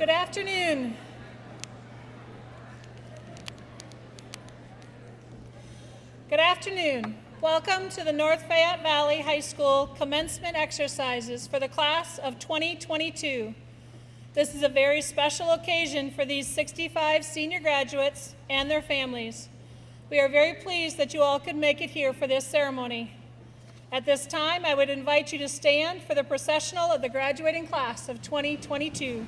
Good afternoon. Good afternoon. Welcome to the North Fayette Valley High School commencement exercises for the class of 2022. This is a very special occasion for these 65 senior graduates and their families. We are very pleased that you all could make it here for this ceremony. At this time, I would invite you to stand for the processional of the graduating class of 2022.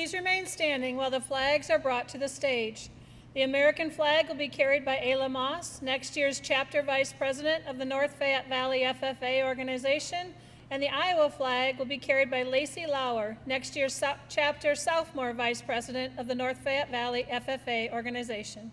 Please remain standing while the flags are brought to the stage. The American flag will be carried by Ayla Moss, next year's Chapter Vice President of the North Fayette Valley FFA organization, and the Iowa flag will be carried by Lacey Lauer, next year's Chapter Sophomore Vice President of the North Fayette Valley FFA organization.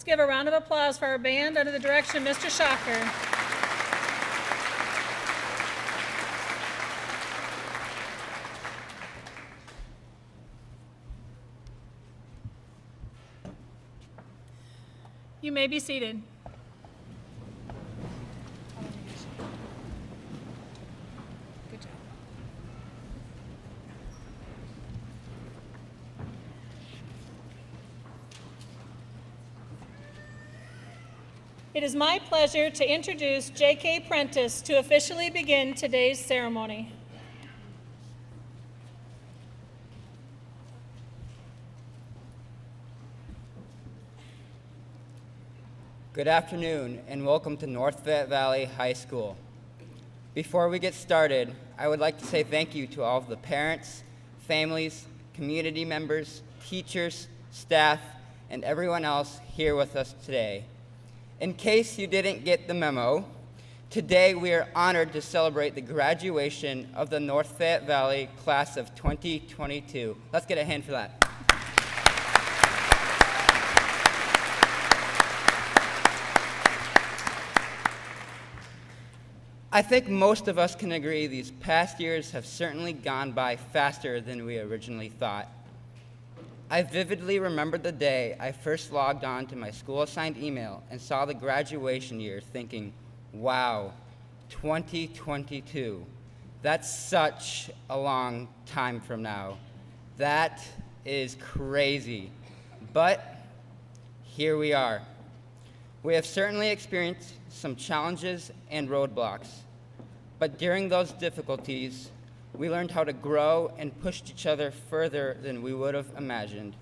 Let's give a round of applause for our band under the direction of Mr. Shocker. You may be seated. Good job. It is my pleasure to introduce J.K. Prentice to officially begin today's ceremony. Good afternoon and welcome to North Fayette Valley High School. Before we get started, I would like to say thank you to all of the parents, families, community members, teachers, staff, and everyone else here with us today. In case you didn't get the memo, today we are honored to celebrate the graduation of the North Fayette Valley class of 2022. Let's get a hand for that. I think most of us can agree these past years have certainly gone by faster than we originally thought. I vividly remember the day I first logged on to my school-assigned email and saw the graduation year thinking, wow, 2022. That's such a long time from now. That is crazy. But here we are. We have certainly experienced some challenges and roadblocks, but during those difficulties, we learned how to grow and pushed each other further than we would have imagined.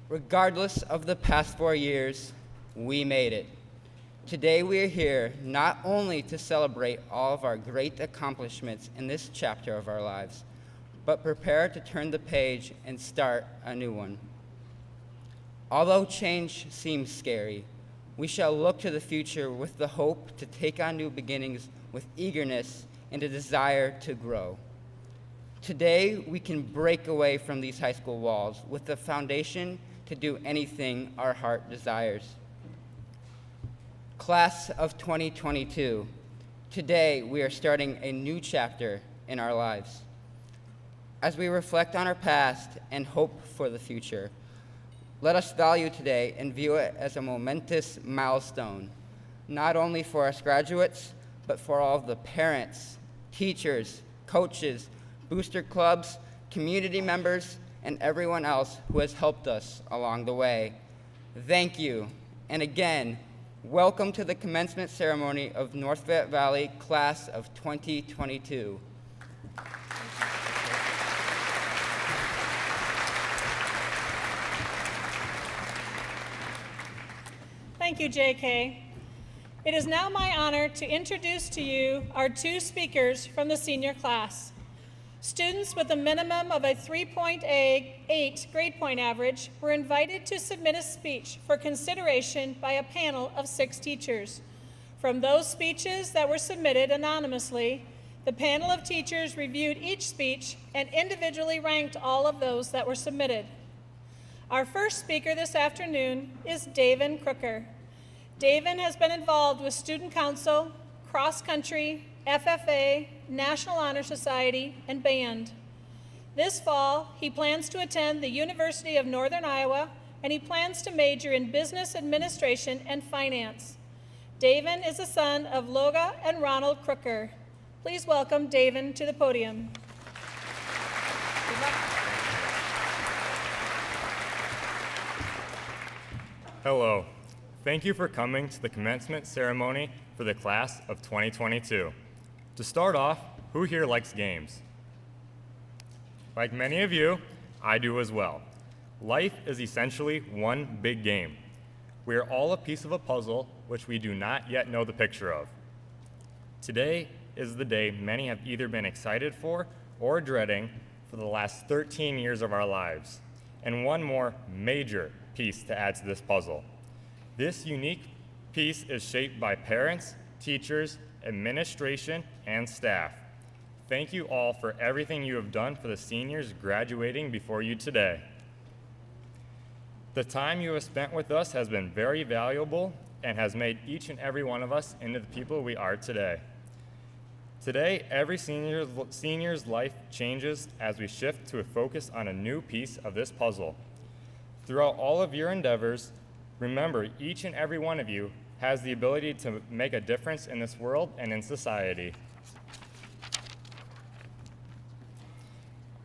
Regardless of the past 4 years, we made it. Today we are here not only to celebrate all of our great accomplishments in this chapter of our lives, but prepare to turn the page and start a new one. Although change seems scary, we shall look to the future with the hope to take on new beginnings with eagerness and a desire to grow. Today, we can break away from these high school walls with the foundation to do anything our heart desires. Class of 2022, today we are starting a new chapter in our lives. As we reflect on our past and hope for the future, let us value today and view it as a momentous milestone, not only for us graduates, but for all of the parents, teachers, coaches, booster clubs, community members, and everyone else who has helped us along the way. Thank you. And again, welcome to the commencement ceremony of North Fayette Valley Class of 2022. Thank you, J.K. It is now my honor to introduce to you our two speakers from the senior class. Students with a minimum of a 3.8 grade point average were invited to submit a speech for consideration by a panel of 6 teachers. From those speeches that were submitted anonymously, the panel of teachers reviewed each speech and individually ranked all of those that were submitted. Our first speaker this afternoon is David Crooker. David has been involved with Student Council, Cross Country, FFA, National Honor Society, and band. This fall, he plans to attend the University of Northern Iowa, and he plans to major in business administration and finance. David is the son of Loga and Ronald Crooker. Please welcome David to the podium. Good luck. Hello. Thank you for coming to the commencement ceremony for the class of 2022. To start off, who here likes games? Like many of you, I do as well. Life is essentially one big game. We are all a piece of a puzzle which we do not yet know the picture of. Today is the day many have either been excited for or dreading for the last 13 years of our lives, and one more major piece to add to this puzzle. This unique piece is shaped by parents, teachers, administration, and staff. Thank you all for everything you have done for the seniors graduating before you today. The time you have spent with us has been very valuable and has made each and every one of us into the people we are today. Today, every senior's life changes as we shift to a focus on a new piece of this puzzle. Throughout all of your endeavors, remember each and every one of you has the ability to make a difference in this world and in society.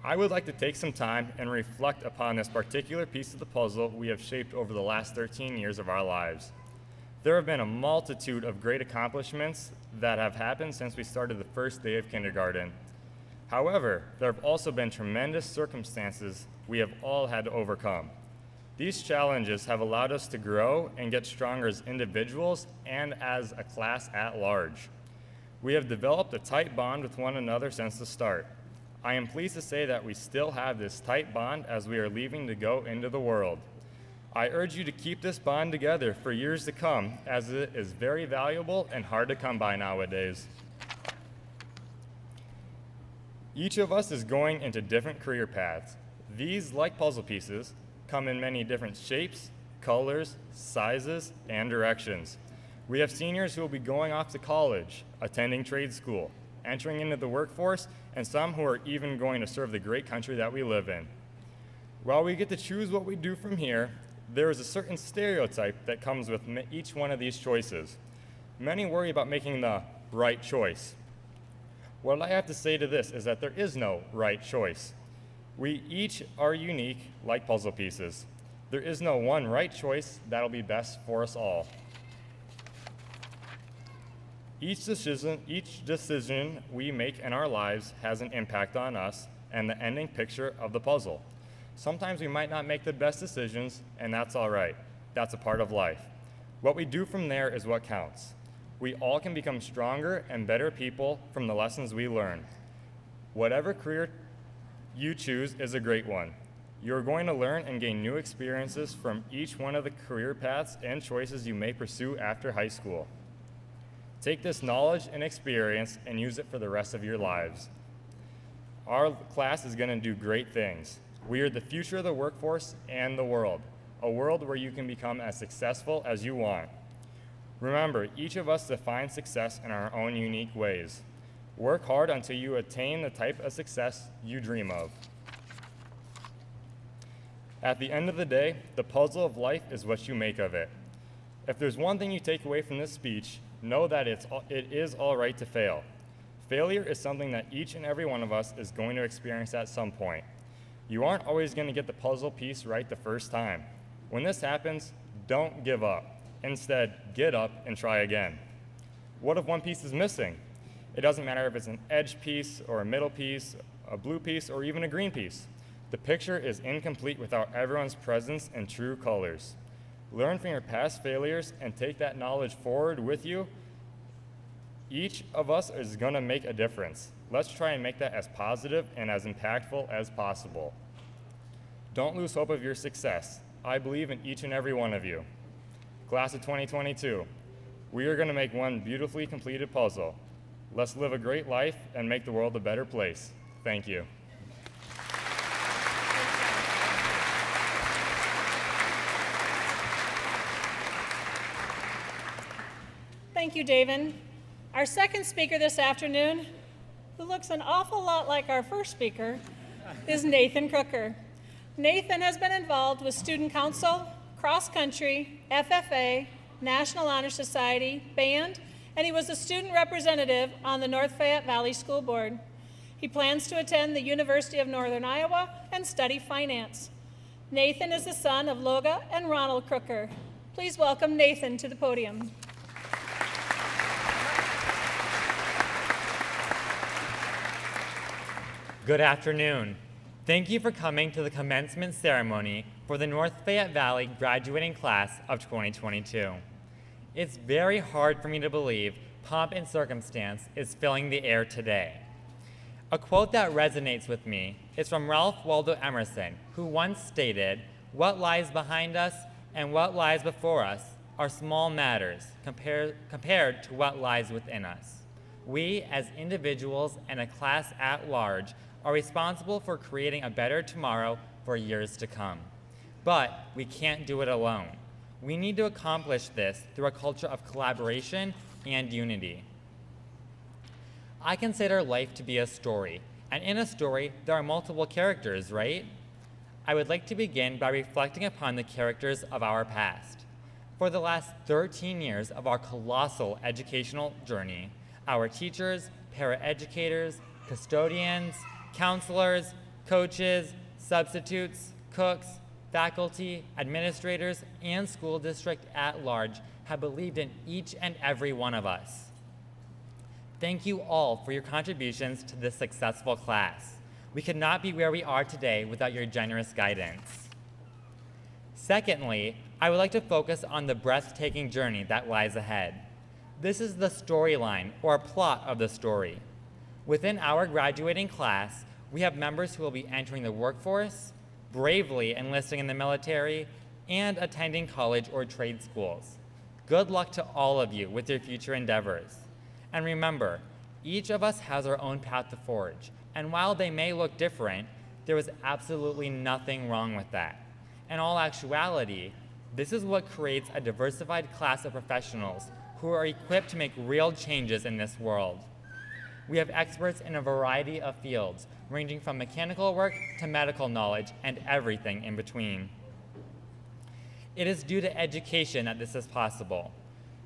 I would like to take some time and reflect upon this particular piece of the puzzle we have shaped over the last 13 years of our lives. There have been a multitude of great accomplishments that have happened since we started the first day of kindergarten. However, there have also been tremendous circumstances we have all had to overcome. These challenges have allowed us to grow and get stronger as individuals and as a class at large. We have developed a tight bond with one another since the start. I am pleased to say that we still have this tight bond as we are leaving to go into the world. I urge you to keep this bond together for years to come, as it is very valuable and hard to come by nowadays. Each of us is going into different career paths. These, like puzzle pieces, come in many different shapes, colors, sizes, and directions. We have seniors who will be going off to college, attending trade school, entering into the workforce, and some who are even going to serve the great country that we live in. While we get to choose what we do from here, there is a certain stereotype that comes with each one of these choices. Many worry about making the right choice. What I have to say to this is that there is no right choice. We each are unique like puzzle pieces. There is no one right choice that'll be best for us all. Each decision we make in our lives has an impact on us and the ending picture of the puzzle. Sometimes we might not make the best decisions, and that's all right. That's a part of life. What we do from there is what counts. We all can become stronger and better people from the lessons we learn. Whatever career you choose is a great one. You're going to learn and gain new experiences from each one of the career paths and choices you may pursue after high school. Take this knowledge and experience and use it for the rest of your lives. Our class is going to do great things. We are the future of the workforce and the world, a world where you can become as successful as you want. Remember, each of us defines success in our own unique ways. Work hard until you attain the type of success you dream of. At the end of the day, the puzzle of life is what you make of it. If there's one thing you take away from this speech, know that it is all right to fail. Failure is something that each and every one of us is going to experience at some point. You aren't always going to get the puzzle piece right the first time. When this happens, don't give up. Instead, get up and try again. What if one piece is missing? It doesn't matter if it's an edge piece or a middle piece, a blue piece, or even a green piece. The picture is incomplete without everyone's presence and true colors. Learn from your past failures and take that knowledge forward with you. Each of us is going to make a difference. Let's try and make that as positive and as impactful as possible. Don't lose hope of your success. I believe in each and every one of you. Class of 2022, we are going to make one beautifully completed puzzle. Let's live a great life and make the world a better place. Thank you. Thank you, David. Our second speaker this afternoon, who looks an awful lot like our first speaker, is Nathan Crooker. Nathan has been involved with Student Council, Cross Country, FFA, National Honor Society, band, and he was a student representative on the North Fayette Valley School Board. He plans to attend the University of Northern Iowa and study finance. Nathan is the son of Loga and Ronald Crooker. Please welcome Nathan to the podium. Good afternoon. Thank you for coming to the commencement ceremony for the North Fayette Valley graduating class of 2022. It's very hard for me to believe pomp and circumstance is filling the air today. A quote that resonates with me is from Ralph Waldo Emerson, who once stated, "What lies behind us and what lies before us are small matters compared to what lies within us." We, as individuals and a class at large, are responsible for creating a better tomorrow for years to come. but we can't do it alone. We need to accomplish this through a culture of collaboration and unity. I consider life to be a story, and in a story, there are multiple characters, right? I would like to begin by reflecting upon the characters of our past. For the last 13 years of our colossal educational journey, our teachers, paraeducators, custodians, counselors, coaches, substitutes, cooks, faculty, administrators, and school district at large have believed in each and every one of us. Thank you all for your contributions to this successful class. We could not be where we are today without your generous guidance. Secondly, I would like to focus on the breathtaking journey that lies ahead. This is the storyline or plot of the story. Within our graduating class, we have members who will be entering the workforce, bravely enlisting in the military, and attending college or trade schools. Good luck to all of you with your future endeavors. And remember, each of us has our own path to forge, and while they may look different, there is absolutely nothing wrong with that. In all actuality, this is what creates a diversified class of professionals who are equipped to make real changes in this world. We have experts in a variety of fields, ranging from mechanical work to medical knowledge and everything in between. It is due to education that this is possible.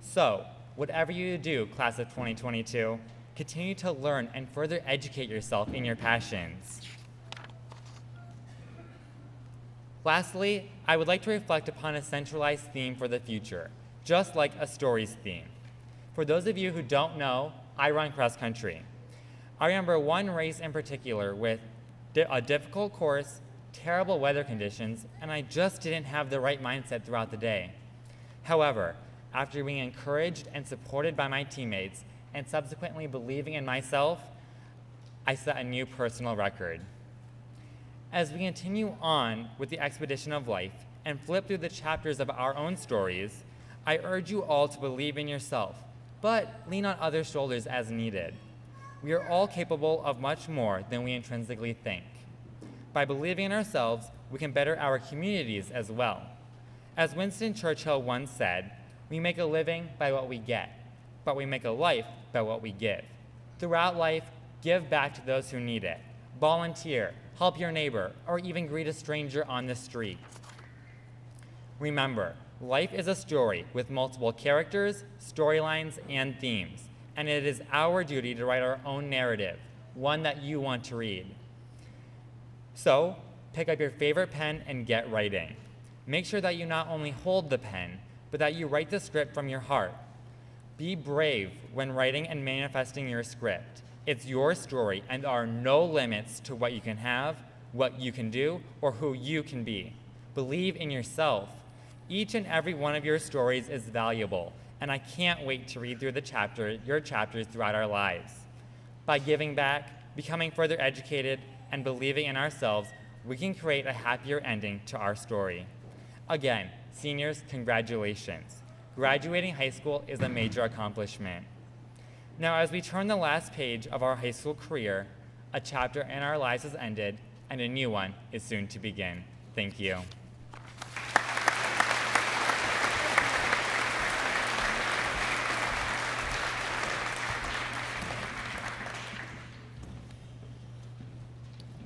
So, whatever you do, class of 2022, continue to learn and further educate yourself in your passions. Lastly, I would like to reflect upon a centralized theme for the future, just like a story's theme. For those of you who don't know, I run cross country. I remember one race in particular with a difficult course, terrible weather conditions, and I just didn't have the right mindset throughout the day. However, after being encouraged and supported by my teammates and subsequently believing in myself, I set a new personal record. As we continue on with the expedition of life and flip through the chapters of our own stories, I urge you all to believe in yourself, but lean on other shoulders as needed. We are all capable of much more than we intrinsically think. By believing in ourselves, we can better our communities as well. As Winston Churchill once said, we make a living by what we get, but we make a life by what we give. Throughout life, give back to those who need it. Volunteer, help your neighbor, or even greet a stranger on the street. Remember, life is a story with multiple characters, storylines, and themes, and it is our duty to write our own narrative, one that you want to read. So, pick up your favorite pen and get writing. Make sure that you not only hold the pen, but that you write the script from your heart. Be brave when writing and manifesting your script. It's your story, and there are no limits to what you can have, what you can do, or who you can be. Believe in yourself. Each and every one of your stories is valuable, and I can't wait to read through your chapters throughout our lives. By giving back, becoming further educated, and believing in ourselves, we can create a happier ending to our story. Again, seniors, congratulations. Graduating high school is a major accomplishment. Now, as we turn the last page of our high school career, a chapter in our lives has ended, and a new one is soon to begin. Thank you.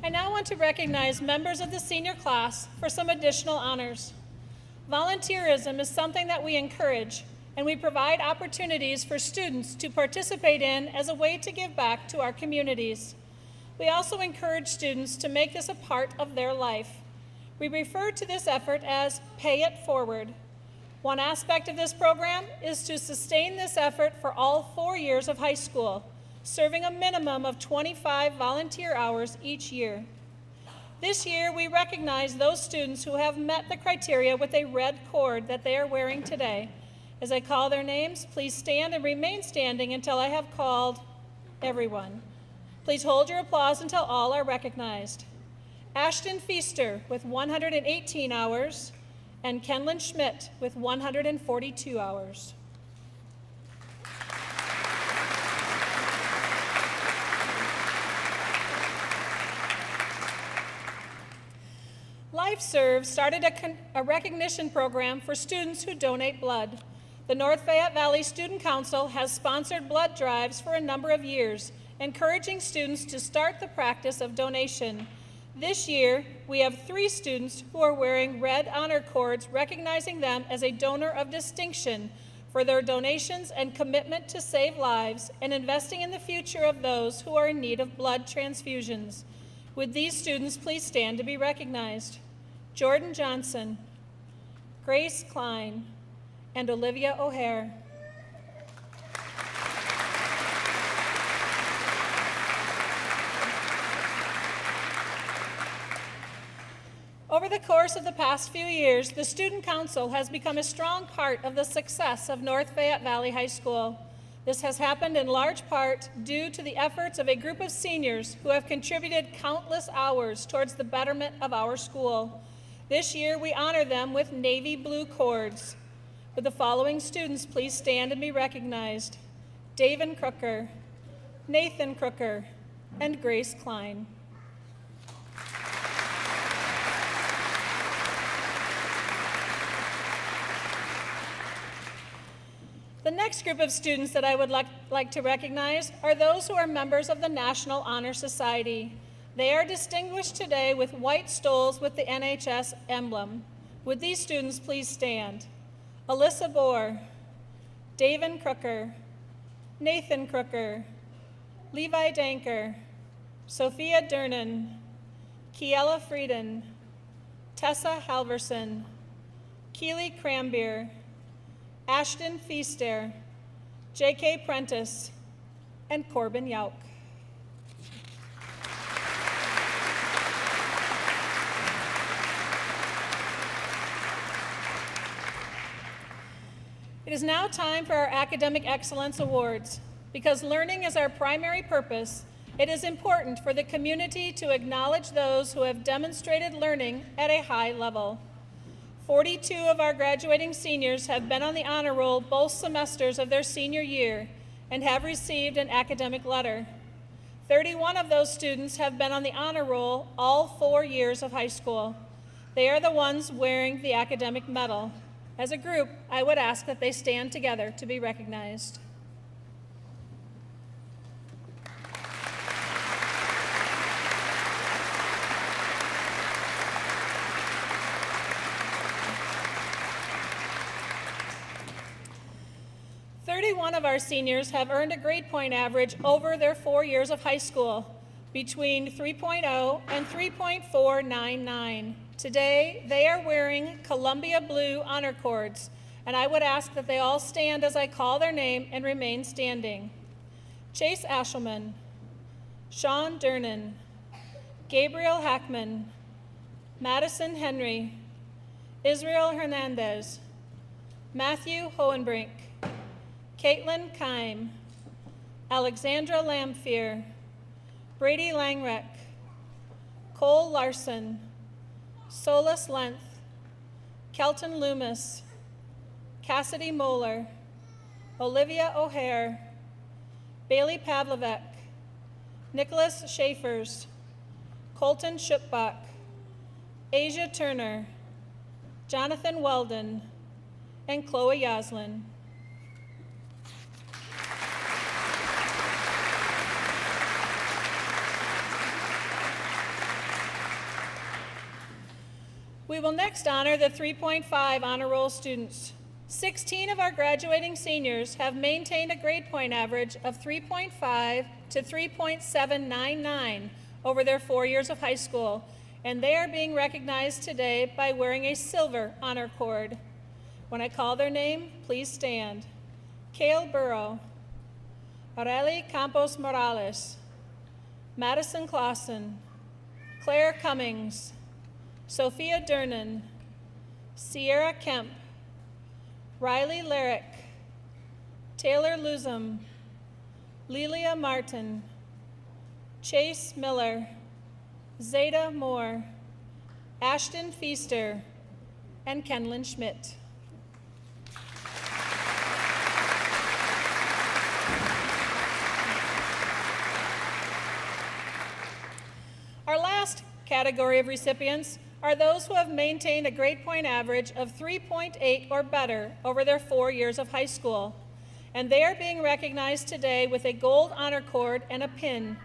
I now want to recognize members of the senior class for some additional honors. Volunteerism is something that we encourage, and we provide opportunities for students to participate in as a way to give back to our communities. We also encourage students to make this a part of their life. We refer to this effort as Pay It Forward. One aspect of this program is to sustain this effort for all 4 years of high school, serving a minimum of 25 volunteer hours each year. This year, we recognize those students who have met the criteria with a red cord that they are wearing today. As I call their names, please stand and remain standing until I have called everyone. Please hold your applause until all are recognized. Ashton Feaster with 118 hours, and Kenlyn Schmidt with 142 hours. LifeServe started a recognition program for students who donate blood. The North Fayette Valley Student Council has sponsored blood drives for a number of years, encouraging students to start the practice of donation. This year, we have 3 students who are wearing red honor cords, recognizing them as a donor of distinction for their donations and commitment to save lives and investing in the future of those who are in need of blood transfusions. Would these students please stand to be recognized? Jordan Johnson, Grace Klein, and Olivia O'Hare. Over the course of the past few years, the Student Council has become a strong part of the success of North Fayette Valley High School. This has happened in large part due to the efforts of a group of seniors who have contributed countless hours towards the betterment of our school. This year, we honor them with navy blue cords. Would the following students please stand and be recognized? David Crooker, Nathan Crooker, and Grace Klein. The next group of students that I would like to recognize are those who are members of the National Honor Society. They are distinguished today with white stoles with the NHS emblem. Would these students please stand? Alyssa Bohr, David Crooker, Nathan Crooker, Levi Danker, Sophia Durnan, Kiela Frieden, Tessa Halverson, Keely Crambier, Ashton Feaster, J.K. Prentice, and Corbin Yauk. It is now time for our Academic Excellence Awards. Because learning is our primary purpose, it is important for the community to acknowledge those who have demonstrated learning at a high level. 42 of our graduating seniors have been on the honor roll both semesters of their senior year and have received an academic letter. 31 of those students have been on the honor roll all 4 years of high school. They are the ones wearing the academic medal. As a group, I would ask that they stand together to be recognized. One of our seniors have earned a grade point average over their 4 years of high school between 3.0 and 3.499. Today, they are wearing Columbia Blue honor cords, and I would ask that they all stand as I call their name and remain standing. Chase Ashelman, Sean Durnan, Gabriel Hackman, Madison Henry, Israel Hernandez, Matthew Hohenbrink, Caitlin Keim, Alexandra Lamphere, Brady Langreck, Cole Larson, Solus Lenth, Kelton Loomis, Cassidy Moeller, Olivia O'Hare, Bailey Pavlovek, Nicholas Schaefers, Colton Schupbach, Asia Turner, Jonathan Weldon, and Chloe Yaslin. We will next honor the 3.5 honor roll students. 16 of our graduating seniors have maintained a grade point average of 3.5 to 3.799 over their 4 years of high school, and they are being recognized today by wearing a silver honor cord. When I call their name, please stand. Cale Burrow, Aurelie Campos Morales, Madison Clausen, Claire Cummings, Sophia Durnan, Sierra Kemp, Riley Larrick, Taylor Luzum, Lelia Martin, Chase Miller, Zeta Moore, Ashton Feaster, and Kenlyn Schmidt. Our last category of recipients are those who have maintained a grade point average of 3.8 or better over their 4 years of high school, and they are being recognized today with a gold honor cord and a pin.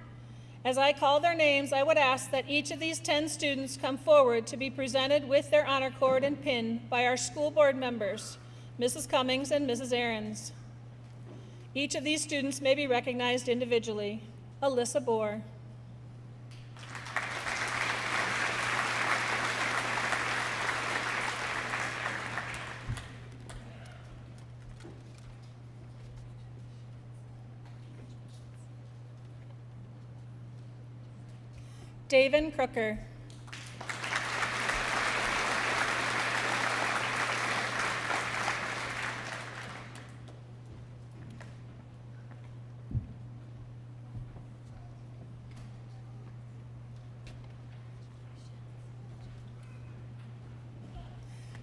As I call their names, I would ask that each of these 10 students come forward to be presented with their honor cord and pin by our school board members, Mrs. Cummings and Mrs. Ahrens. Each of these students may be recognized individually. Alyssa Bohr. David Crooker.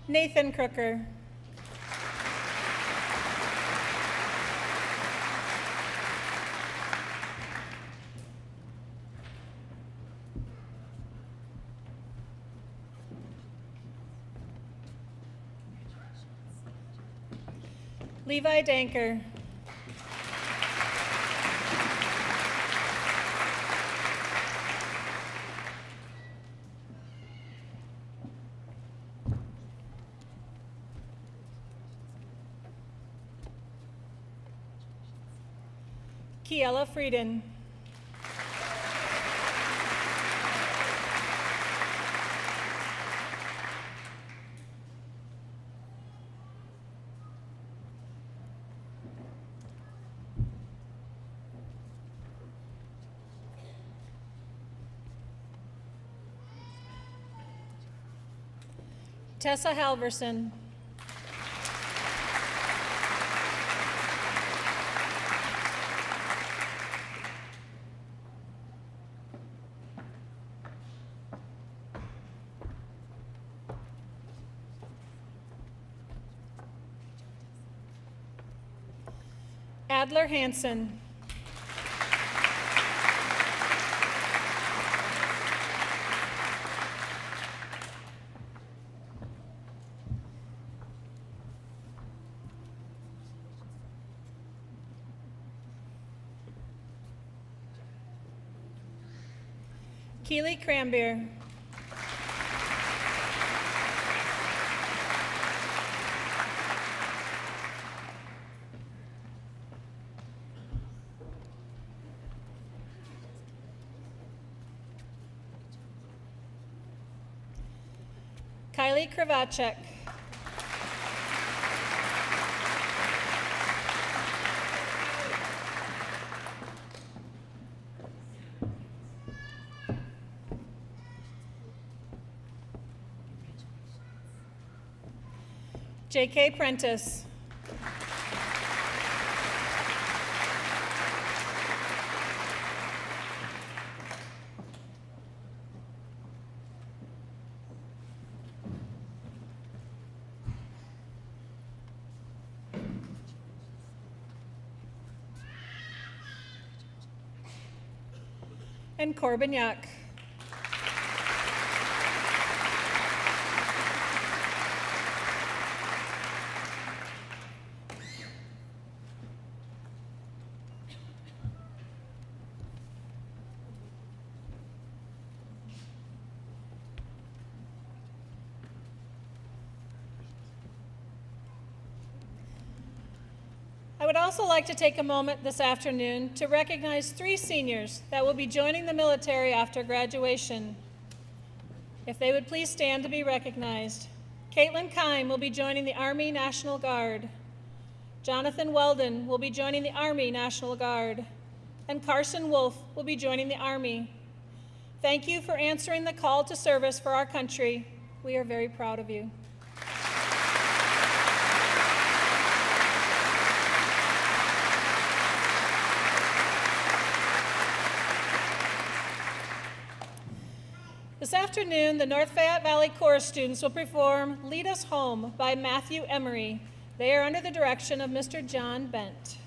Nathan Crooker. Levi Danker. Kiela Frieden. Tessa Halverson. Adler Hansen. Keely Cranbeer. Kylie Kravacek. J.K. Prentice. And Corbin Yuck. I would also like to take a moment this afternoon to recognize 3 seniors that will be joining the military after graduation. If they would please stand to be recognized. Caitlin Kime will be joining the Army National Guard. Jonathan Weldon will be joining the Army National Guard. And Carson Wolf will be joining the Army. Thank you for answering the call to service for our country. We are very proud of you. This afternoon, the North Fayette Valley Chorus students will perform Lead Us Home by Matthew Emery. They are under the direction of Mr. John Bent.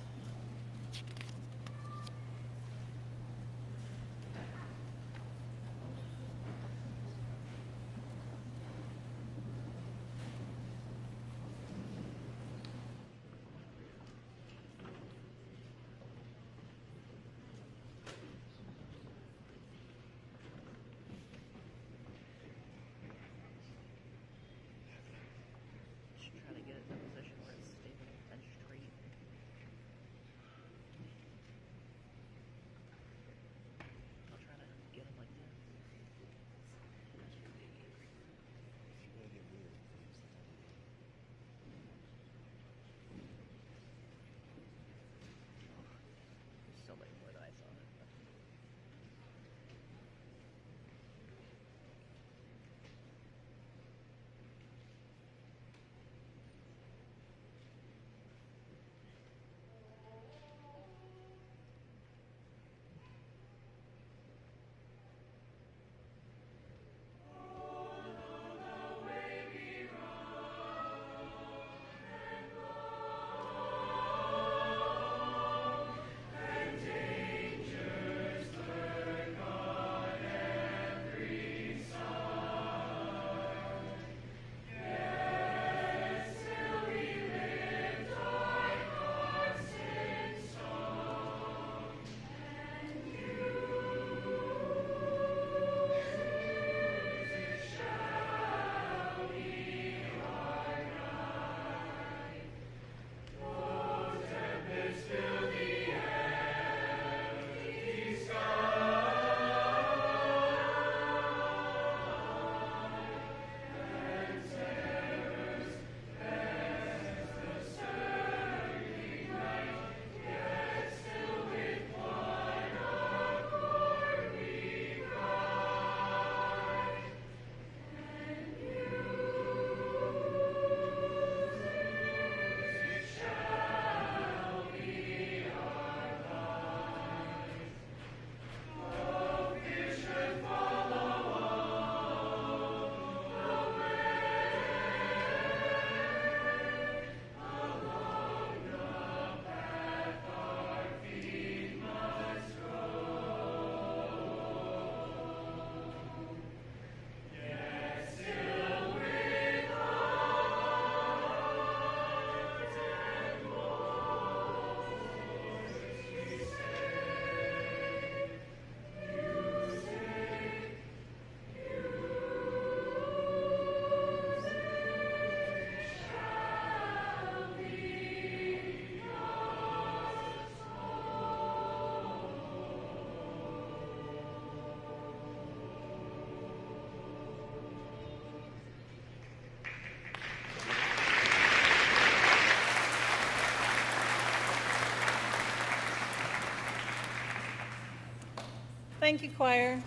Thank you, choir.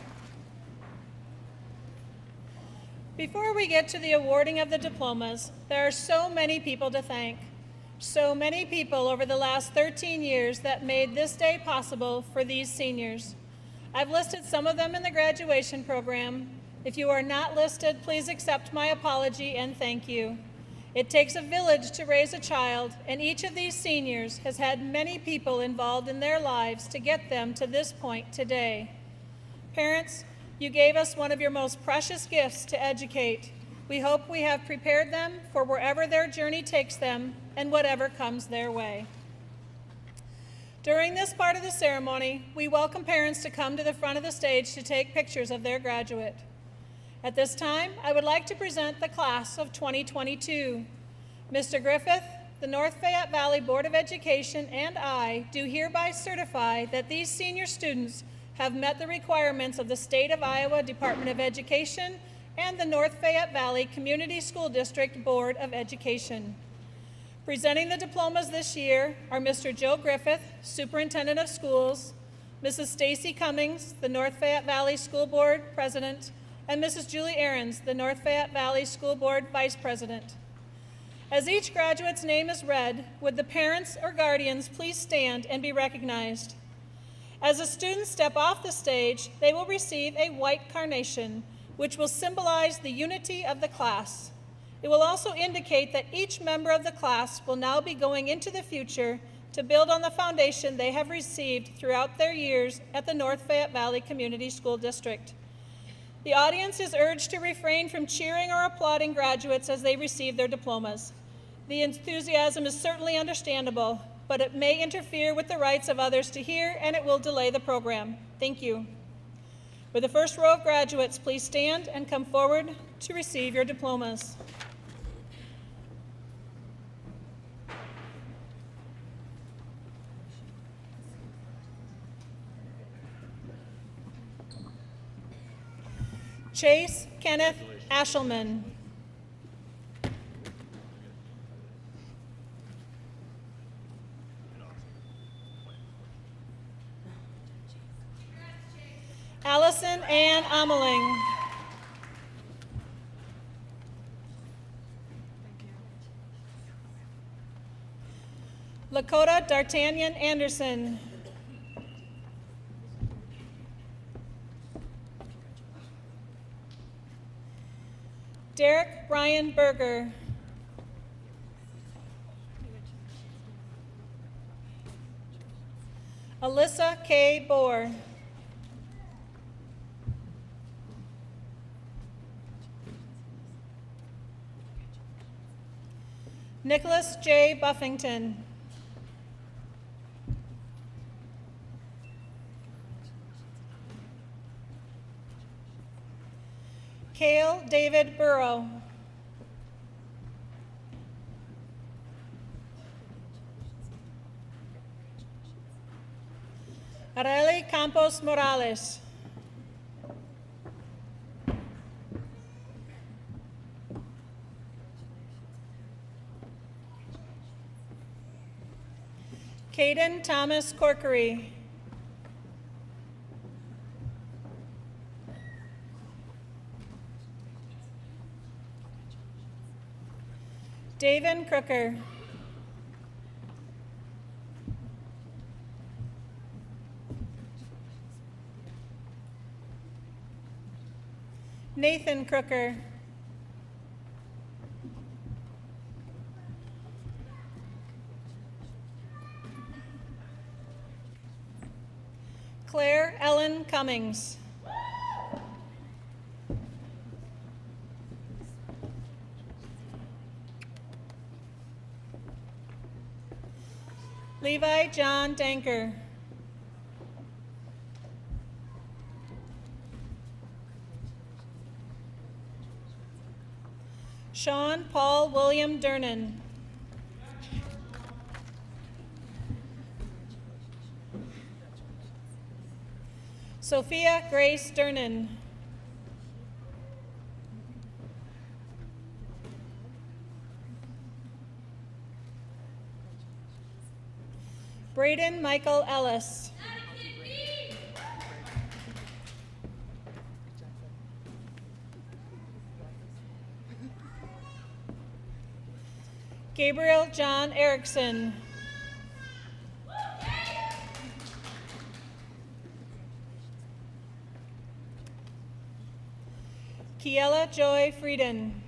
Before we get to the awarding of the diplomas, there are so many people to thank. So many people over the last 13 years that made this day possible for these seniors. I've listed some of them in the graduation program. If you are not listed, please accept my apology and thank you. It takes a village to raise a child, and each of these seniors has had many people involved in their lives to get them to this point today. Parents, you gave us one of your most precious gifts to educate. We hope we have prepared them for wherever their journey takes them and whatever comes their way. During this part of the ceremony, we welcome parents to come to the front of the stage to take pictures of their graduate. At this time, I would like to present the class of 2022. Mr. Griffith, the North Fayette Valley Board of Education, and I do hereby certify that these senior students have met the requirements of the State of Iowa Department of Education and the North Fayette Valley Community School District Board of Education. Presenting the diplomas this year are Mr. Joe Griffith, Superintendent of Schools, Mrs. Stacy Cummings, the North Fayette Valley School Board President, and Mrs. Julie Ahrens, the North Fayette Valley School Board Vice President. As each graduate's name is read, would the parents or guardians please stand and be recognized? As the students step off the stage, they will receive a white carnation, which will symbolize the unity of the class. It will also indicate that each member of the class will now be going into the future to build on the foundation they have received throughout their years at the North Fayette Valley Community School District. The audience is urged to refrain from cheering or applauding graduates as they receive their diplomas. The enthusiasm is certainly understandable, but it may interfere with the rights of others to hear, and it will delay the program. Thank you. Will the first row of graduates please stand and come forward to receive your diplomas? Chase Kenneth Ashelman. Allison Ann Ameling. Lakota D'Artagnan Anderson. Derek Brian Berger. Alyssa K. Bohr. Nicholas J. Buffington. Cale David Burrow. Arely Campos Morales. Caden Thomas Corkery. David Crooker. Nathan Crooker. Claire Ellen Cummings. Levi John Danker. Sean Paul William Dernan. Sophia Grace Dernan. Braden Michael Ellis. Gabriel John Erickson. Kiela Joy Frieden.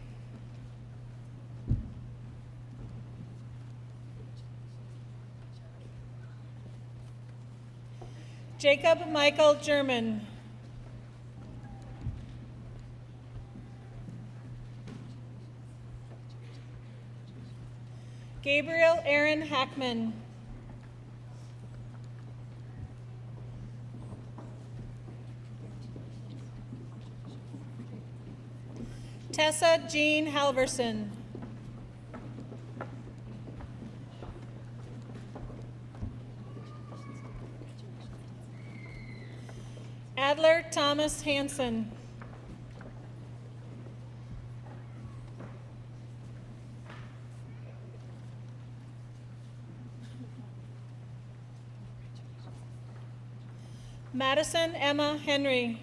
Jacob Michael German. Gabriel Aaron Hackman. Tessa Jean Halverson. Adler Thomas Hansen. Madison Emma Henry.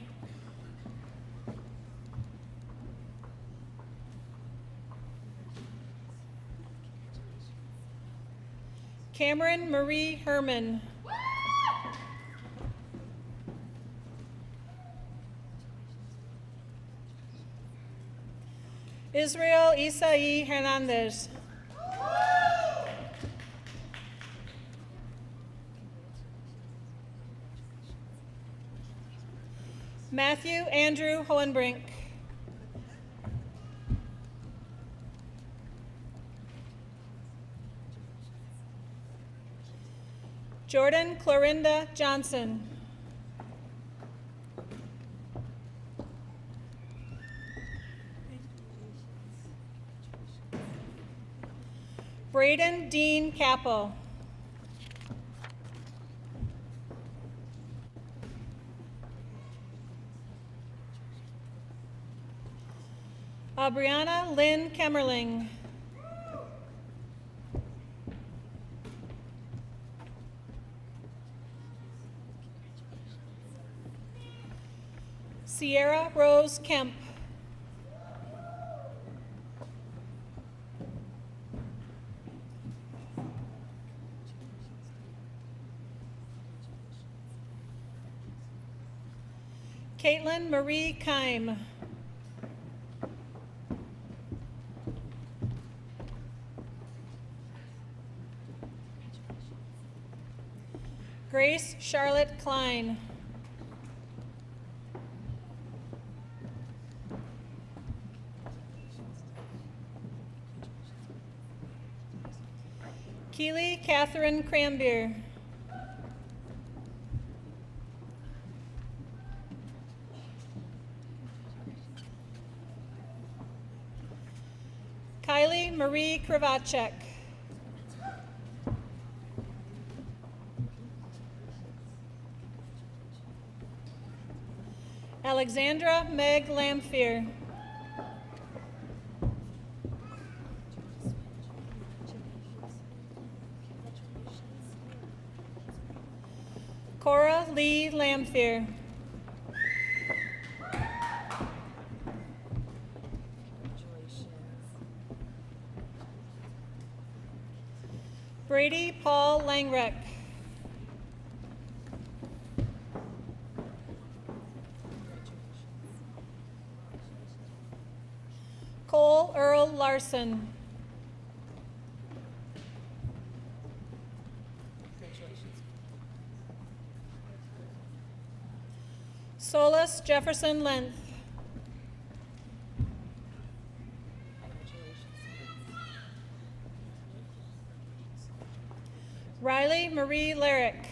Cameron Marie Herman. Israel Isai Hernandez. Matthew Andrew Hohenbrink. Jordan Clorinda Johnson. Braden Dean Capel. Brianna Lynn Kemmerling. Sierra Rose Kemp. Caitlin Marie Keim. Grace Charlotte Klein. Keely Catherine Crambier. Kylie Marie Kravacek. Alexandra Meg Lamphere. Cora Lee Lamphere. Brady Paul Langreck. Cole Earl Larson. Solus Jefferson Lenth. Riley Marie Larrick.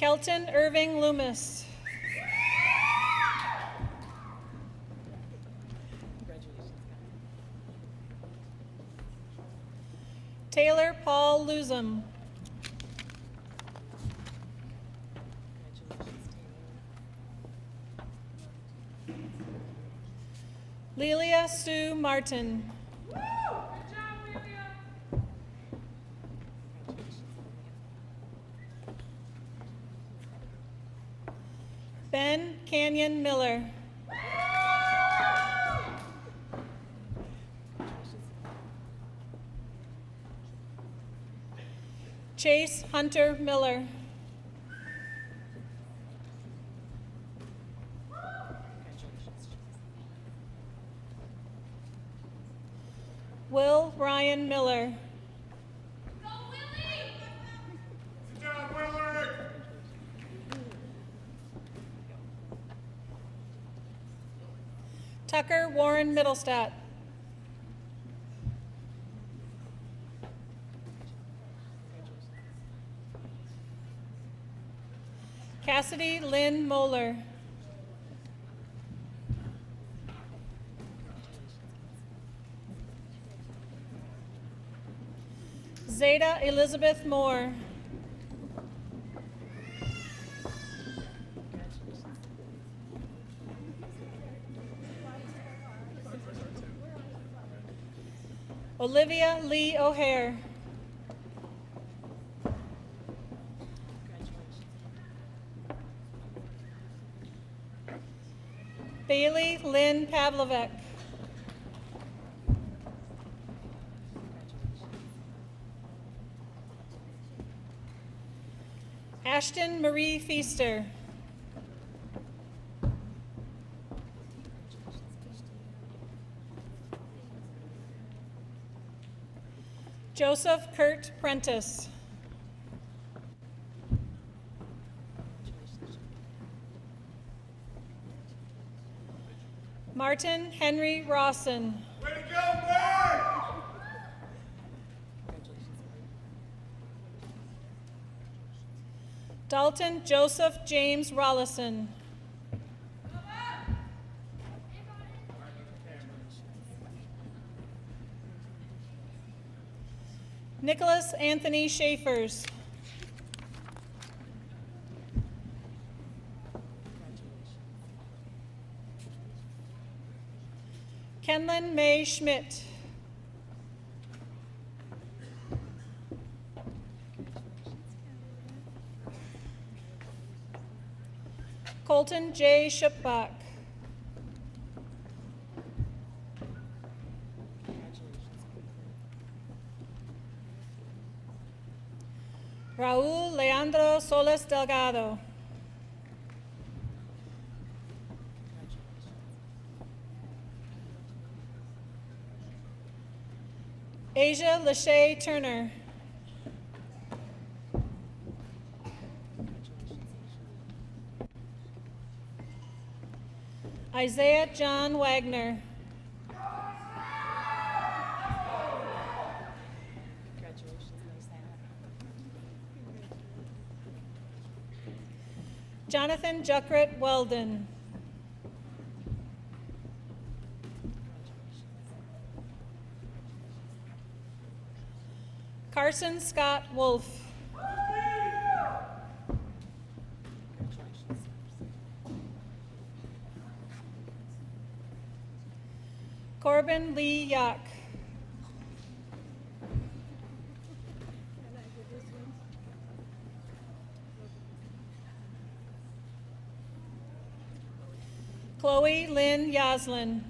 Kelton Irving Loomis. Taylor Paul Luzum. Lelia Sue Martin. Ben Canyon Miller. Chase Hunter Miller. Will Ryan Miller. Tucker Warren Middlestat. Cassidy Lynn Moeller. Zeta Elizabeth Moore. Olivia Lee O'Hare. Bailey Lynn Pavlovek. Ashton Marie Feaster. Joseph Kurt Prentice. Martin Henry Rawson. Way to go, Mark! Dalton Joseph James Rollison. Nicholas Anthony Schaefers. Kenlyn May Schmidt. Colton J. Schupbach. Raul Leandro Soles Delgado. Asia Lachey Turner. Isaiah John Wagner. Jonathan Juckret Weldon. Carson Scott Wolf. Corbin Lee Yock. Chloe Lynn Yaslin.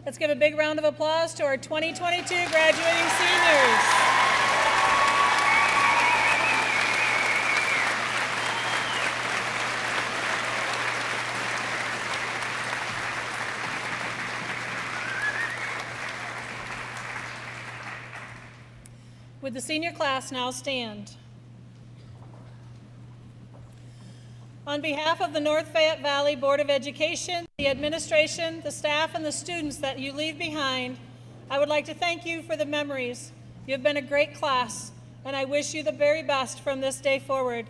Let's give a big round of applause to our 2022 graduating seniors. Would the senior class now stand? On behalf of the North Fayette Valley Board of Education, the administration, the staff, and the students that you leave behind, I would like to thank you for the memories. You have been a great class, and I wish you the very best from this day forward.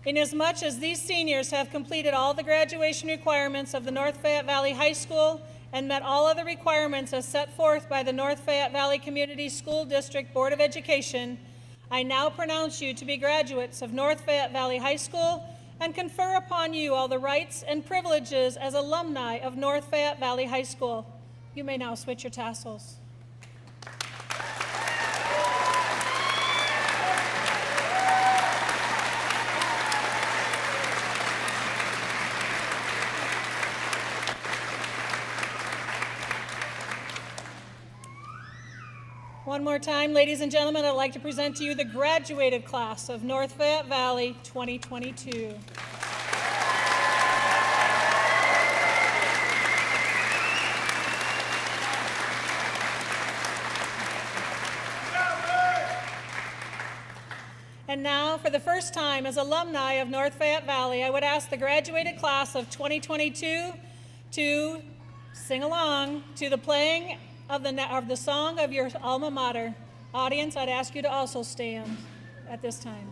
Inasmuch as these seniors have completed all the graduation requirements of the North Fayette Valley High School and met all other requirements as set forth by the North Fayette Valley Community School District Board of Education, I now pronounce you to be graduates of North Fayette Valley High School and confer upon you all the rights and privileges as alumni of North Fayette Valley High School. You may now switch your tassels. One more time, ladies and gentlemen, I'd like to present to you the graduated class of North Fayette Valley 2022. And now, for the first time as alumni of North Fayette Valley, I would ask the graduated class of 2022 to sing along to the playing of the song of your alma mater. Audience, I'd ask you to also stand at this time.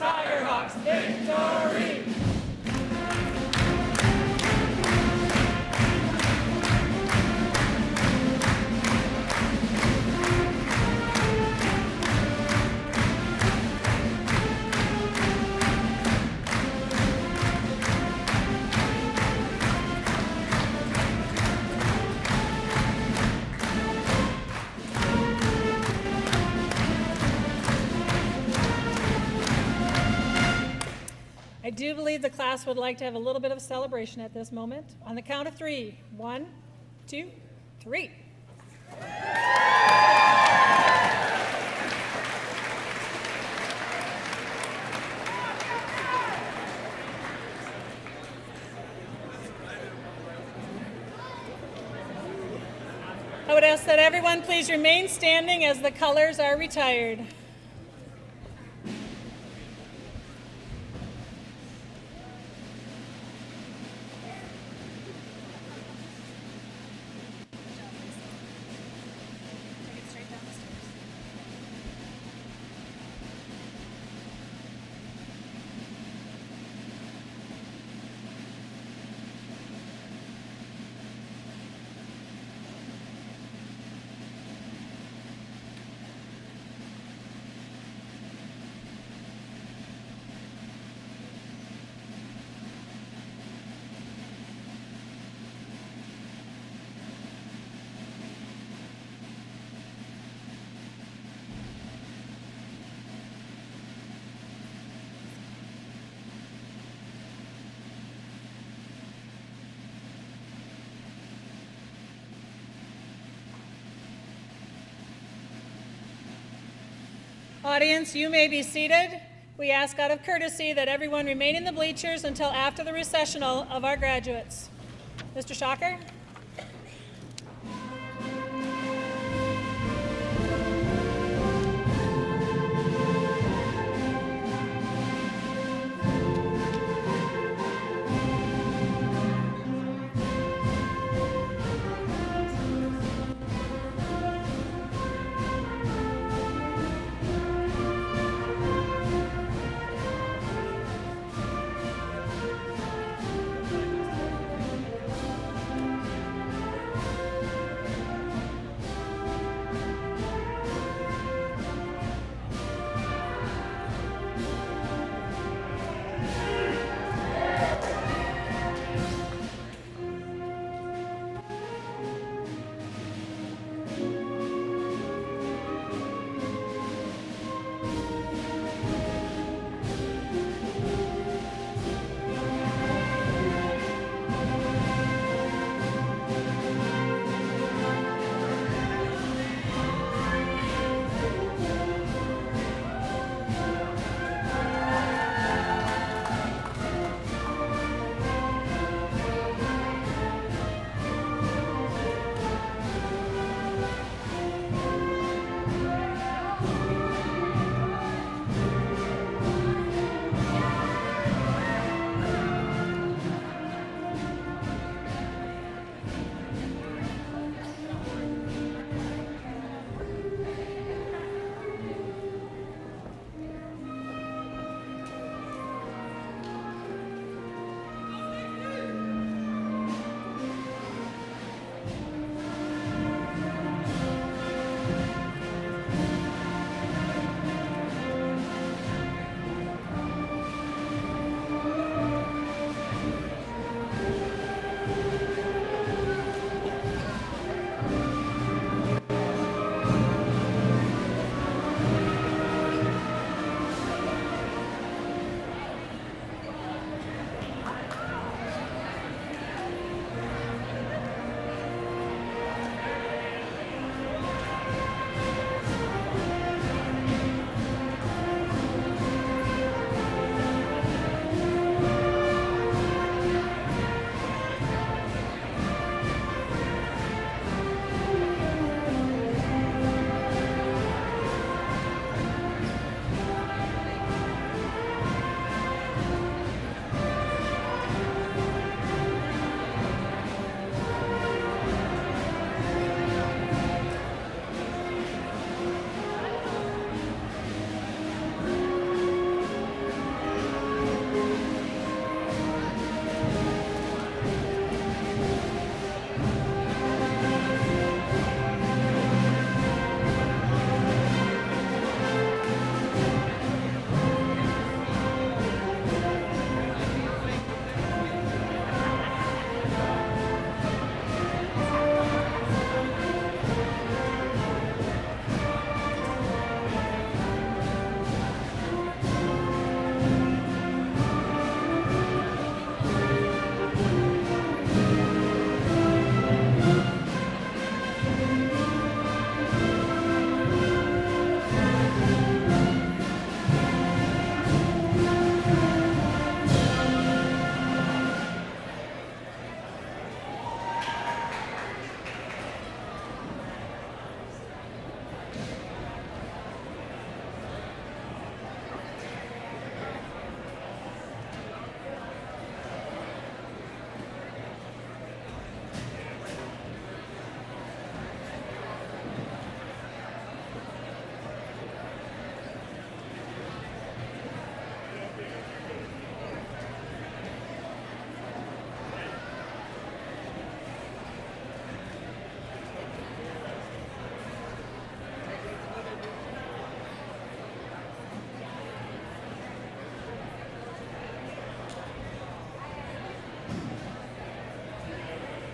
TigerHawks victory! I do believe the class would like to have a little bit of celebration at this moment. On the count of three. 1, 2, 3. I would ask that everyone please remain standing as the colors are retired. Audience, you may be seated. We ask out of courtesy that everyone remain in the bleachers until after the recessional of our graduates. Mr. Shocker?